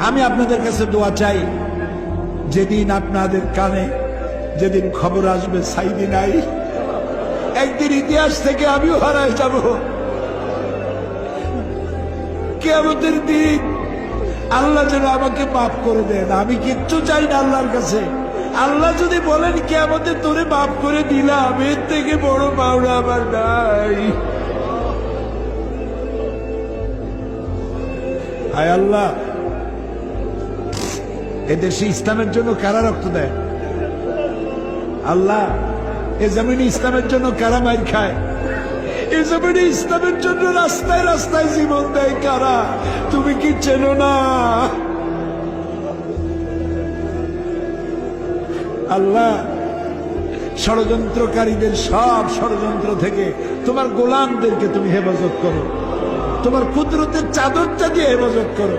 আমি আপনাদের কাছে দোয়া চাই, যেদিন আপনাদের কানে যেদিন খবর আসবে সাইদি নাই, একদিন ইতিহাস থেকে আমিও হারায় যাব। কিয়ামতের দিন আল্লাহ যেন আমাকে মাফ করে দেন। আমি কিচ্ছু চাই না আল্লাহর কাছে। আল্লাহ যদি বলেন কিয়ামতে তোরে মাফ করে দিলাম, এর থেকে বড় পাওনা আমার নাই। হায় আল্লাহ, এদেশে ইসলামের জন্য কারা রক্ত দেয়? আল্লাহ, এ জমিনে ইসলামের জন্য কারা মাইর খায়? এ জমিনে ইসলামের জন্য রাস্তায় রাস্তায় জীবন দেয় কারা? তুমি কি চেনো না? আল্লাহ, ষড়যন্ত্রকারীদের সব ষড়যন্ত্র থেকে তোমার গোলামদেরকে তুমি হেফাজত করো, তোমার কুদরতের চাদরটা দিয়ে হেফাজত করো।